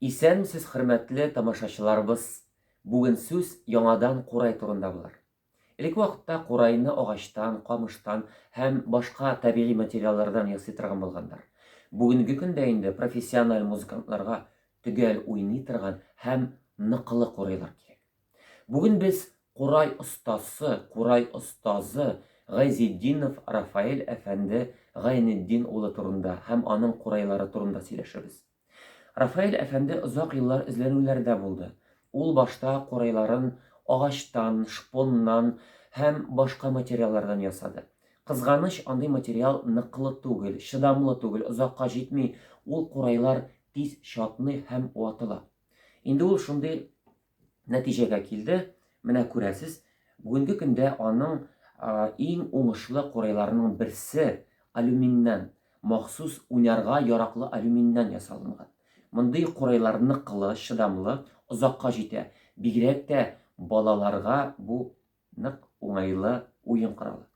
Исәнмесез, хөрмәтле тамашачыларыбыз. Бүген сүз яңадан курай турында булыр. Элек вакытта курайны агачтан, камыштан һәм башка табигый материаллардан ясый торган булганнар. Бүгенге көндә инде профессиональ музыкантларга төгәл уйный торган һәм ныклы курайлар кирәк. Бүген без курай остазы Гайзетдинов Рафаэль әфәнде Гайнетдин улы турында һәм аның курайлары турында сөйләшәбез. Рафаэль әфәнде озак еллар эзләнүләрдә булды. Ул башта курайларын агачтан, шпоннан һәм башка материаллардан ясады. Кызганыч, андый материал ныклы түгел, чыдамлы түгел, озакка җитми, ул курайлар тиз чатный һәм ватыла. Инде ул шундый нәтиҗәгә килде. Менә күрәсез, бүгенге көндә аның иң уңышлы курайларының берсе алюминнан, махсус уйнарга яраклы алюминнан ясалынган. Мондый курайлар ныклы, чыдамлы, озакка җитә. Бигрәк тә балаларга бу нык уңайлы уен коралы.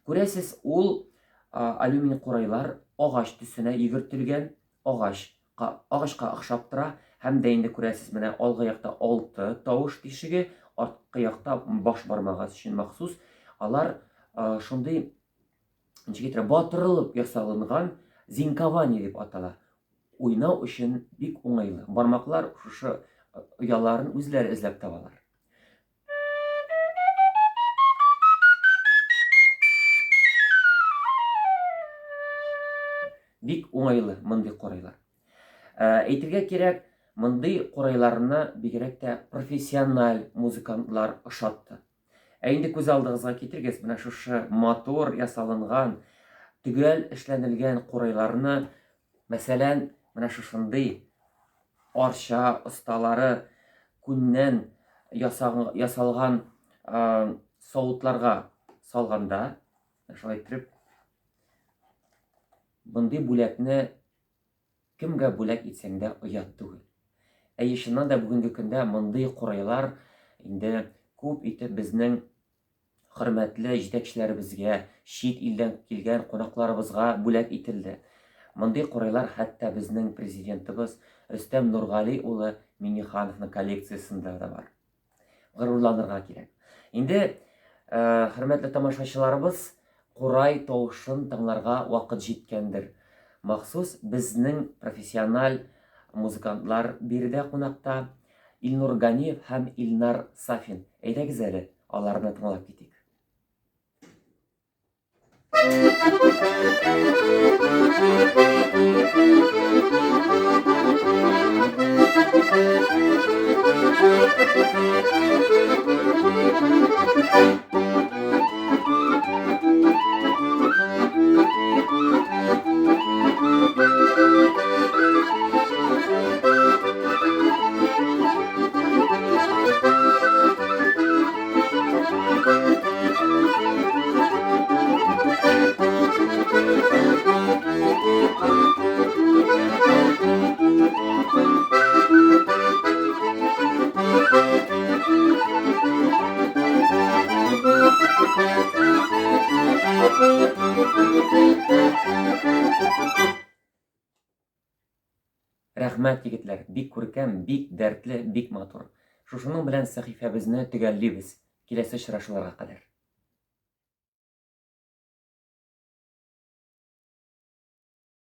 Күрәсез, ул алюмин курайлар агач төсенә йөгертелгән, агачка охшап тора һәм дә инде күрәсез, менә алгы якта 6 тавыш тишеге, арткы якта баш бармагы өчен махсус. Алар шундый батырылып ясалынган зинкование дип атала. Уйнау өчен бик уңайлы. Бармаклар шушы ояларын үзләре эзләп табалар. Бик уңайлы мондый курайлар. Әйтергә кирәк, мондый курайларны бигрәк тә профессиональ музыкантлар ошатты. Инде күз алдыгызга китергез, менә шушы мотор ясалынган, төгәл эшләнелгән курайларны, мәсәлән, менә шушындый арча осталары күннән ясалган савытларга салганда, шулай итеп, мондый бүләкне кемгә бүләк итсәң дә оят түгел. Чыннан да бүгенге көндә мондый курайлар инде күп итеп безнең хөрмәтле җитәкчеләребезгә, чит илдән килгән кунакларыбызга бүләк ителде. Мондый курайлар хәтта безнең президентыбыз Рөстәм Нургали улы Миңнехановның коллекциясендә дә бар. Горурланырга кирәк. Инде хөрмәтле тамашачыларыбыз, курай тавышын тыңларга вакыт җиткәндер. Махсус безнең профессиональ музыкантлар биредә кунакта Илнур Ганиев һәм Илнар Сафин. Әйдәгез әле, аларны тыңлап китик. Рәхмәт, егетләр, бик күркәм, бик дәртле, бик матур. Шушының белән сәхифәбезне төгәллибез. Киләсе очрашуларга кадәр.